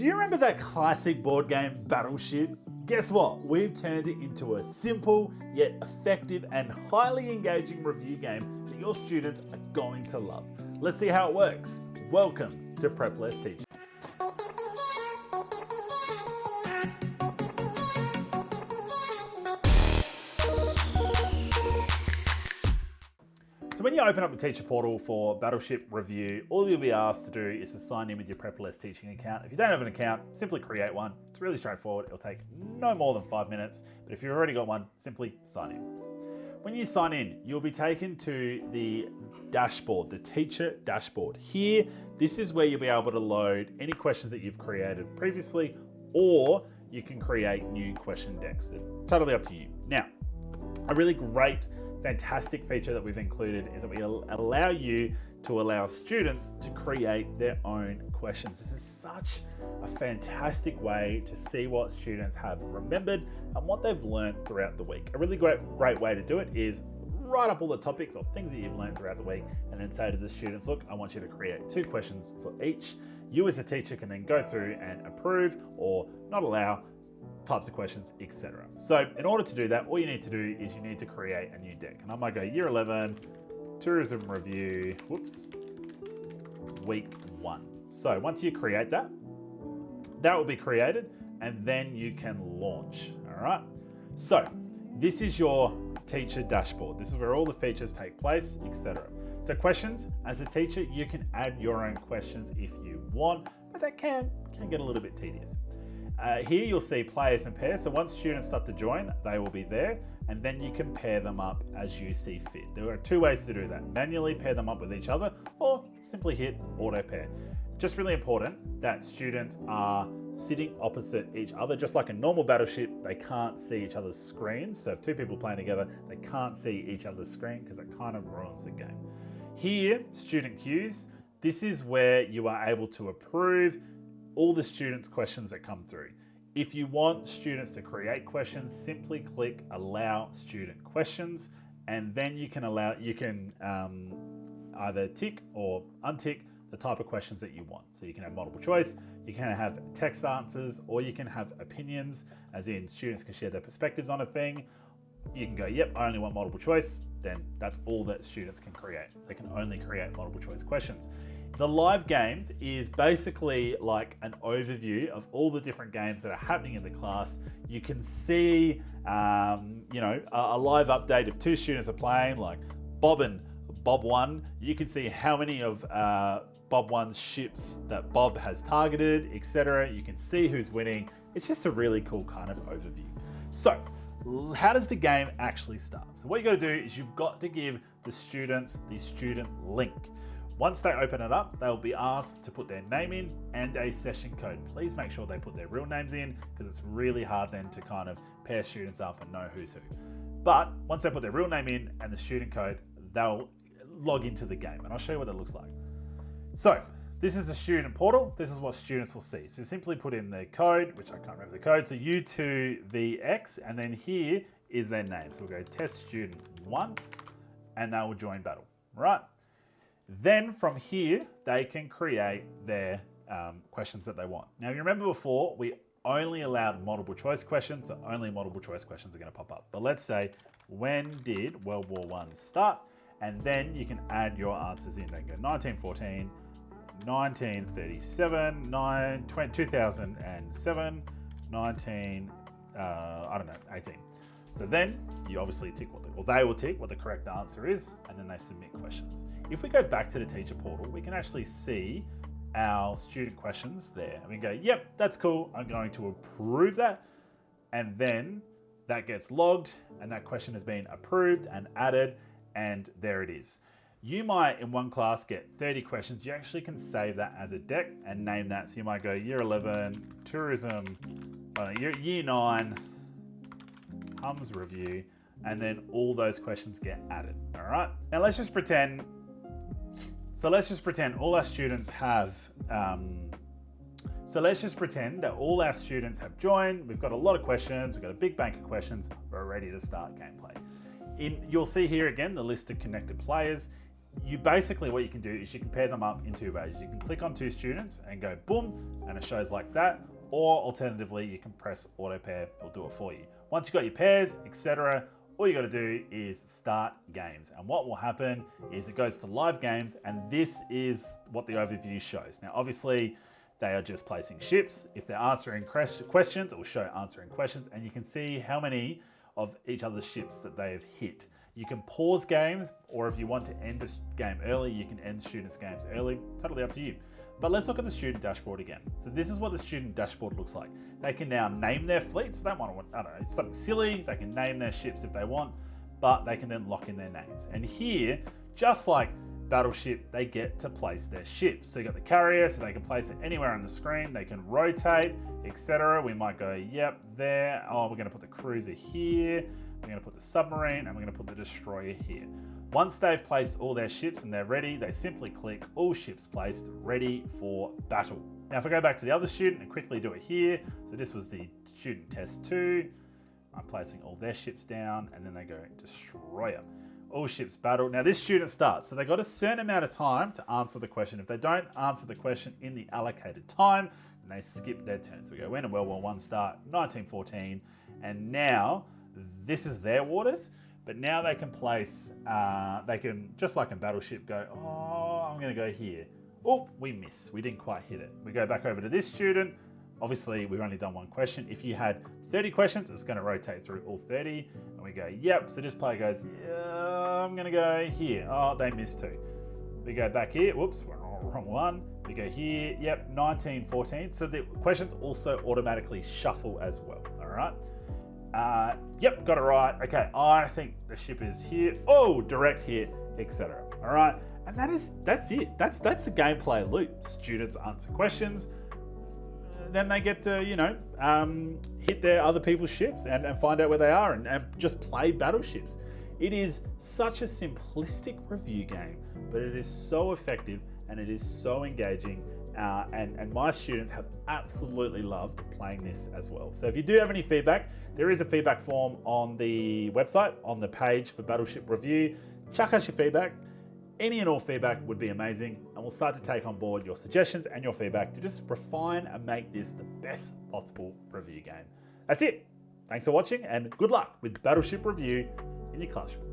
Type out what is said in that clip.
Do you remember that classic board game, Battleship? Guess what? We've turned it into a simple, yet effective and highly engaging review game that your students are going to love. Let's see how it works. Welcome to Prep Less Teaching. So when you open up the teacher portal for Battleship Review, all you'll be asked to do is to sign in with your Prep Less Teaching account. If you don't have an account, simply create one. It's really straightforward. It'll take no more than 5 minutes, but if you've already got one, simply sign in. When you sign in, you'll be taken to the dashboard, the teacher dashboard. Here, this is where you'll be able to load any questions that you've created previously, or you can create new question decks. It's totally up to you. Now, a really great fantastic feature that we've included is that we allow you to allow students to create their own questions. This is such a fantastic way to see what students have remembered and what they've learned throughout the week. A really great way to do it is write up all the topics or things that you've learned throughout the week and then say to the students, look, I want you to create 2 questions for each. You as a teacher can then go through and approve or not allow types of questions, etc. So in order to do that, all you need to do is you need to create a new deck. And I might go Year 11, Tourism Review, Week 1. So once you create that, that will be created and then you can launch, all right? So this is your teacher dashboard. This is where all the features take place, etc. So questions, as a teacher, you can add your own questions if you want, but that can get a little bit tedious. Here you'll see players and pairs. So once students start to join, they will be there, and then you can pair them up as you see fit. There are 2 ways to do that. Manually pair them up with each other, or simply hit auto pair. Just really important that students are sitting opposite each other. Just like a normal Battleship, they can't see each other's screens. So if 2 people playing together, they can't see each other's screen because it kind of ruins the game. Here, student queues. This is where you are able to approve all the students' questions that come through. If you want students to create questions, simply click Allow Student Questions, and then you can either tick or untick the type of questions that you want. So you can have multiple choice, you can have text answers, or you can have opinions, as in students can share their perspectives on a thing. You can go, yep, I only want multiple choice, then that's all that students can create. They can only create multiple choice questions. The live games is basically like an overview of all the different games that are happening in the class. You can see, a live update if 2 students are playing, like Bob and Bob 1. You can see how many of Bob 1's ships that Bob has targeted, etc. You can see who's winning. It's just a really cool kind of overview. So, how does the game actually start? So what you got to do is you've got to give the students the student link. Once they open it up, they'll be asked to put their name in and a session code. Please make sure they put their real names in because it's really hard then to kind of pair students up and know who's who. But once they put their real name in and the student code, they'll log into the game and I'll show you what it looks like. So this is a student portal. This is what students will see. So simply put in their code, which I can't remember the code. So U2VX, and then here is their name. So we'll go test student 1 and they will join battle, right? Then from here, they can create their questions that they want. Now, you remember before, we only allowed multiple choice questions, so only multiple choice questions are gonna pop up. But let's say, when did World War I start? And then you can add your answers in. They can go 1914, 1937, 2007, 18. So then you obviously tick they will tick what the correct answer is, and then they submit questions. If we go back to the teacher portal, we can actually see our student questions there. And we go, yep, that's cool. I'm going to approve that. And then that gets logged and that question has been approved and added, and there it is. You might, in one class, get 30 questions. You actually can save that as a deck and name that. So you might go Year 11, Tourism, Year 9, Hums Review, and then all those questions get added, all right? Now let's just pretend all our students have, all our students have joined. We've got a lot of questions. We've got a big bank of questions. We're ready to start gameplay. You'll see here again the list of connected players. you basically, what you can do is you can pair them up in two ways. You can click on two students and go boom, and it shows like that. Or alternatively, you can press auto pair, it'll do it for you. Once you've got your pairs, etc., all you got to do is start games. And what will happen is it goes to live games, and this is what the overview shows. Now, obviously, they are just placing ships. If they're answering questions, it will show answering questions, and you can see how many of each other's ships that they have hit. You can pause games, or if you want to end a game early, you can end students' games early. Totally up to you. But let's look at the student dashboard again. So this is what the student dashboard looks like. They can now name their fleets. They want to, I don't know, something silly. They can name their ships if they want, but they can then lock in their names. And here, just like Battleship, they get to place their ships. So you got the carrier, so they can place it anywhere on the screen. They can rotate, etc. We might go, yep, there. Oh, we're going to put the cruiser here. We're going to put the submarine, and we're going to put the destroyer here. Once they've placed all their ships and they're ready, they simply click all ships placed, ready for battle. Now, if I go back to the other student and quickly do it here, so this was the student test 2. I'm placing all their ships down, and then they go destroyer. All ships battle. Now this student starts, so they got a certain amount of time to answer the question. If they don't answer the question in the allocated time, then they skip their turn. So we go, when did World War I start? 1914, and now this is their waters, but now they can place, they can, just like in Battleship, go, oh, I'm gonna go here. Oh, we miss, we didn't quite hit it. We go back over to this student. Obviously, we've only done one question. If you had 30 questions, it's gonna rotate through all 30, and we go, yep. So this player goes, yeah, I'm gonna go here. Oh, they missed 2. We go back here, whoops, wrong one. We go here, yep, 1914. So the questions also automatically shuffle as well, all right? Yep, got it right. Okay, I think the ship is here. Oh, direct hit, etc. All right, and that's it. That's the gameplay loop. Students answer questions, then they get to, you know, hit their other people's ships and find out where they are and just play battleships. It is such a simplistic review game, but it is so effective and it is so engaging. And my students have absolutely loved playing this as well. So if you do have any feedback, there is a feedback form on the website, on the page for Battleship Review. Chuck us your feedback. Any and all feedback would be amazing, and we'll start to take on board your suggestions and your feedback to just refine and make this the best possible review game. That's it. Thanks for watching, and good luck with Battleship Review in your classroom.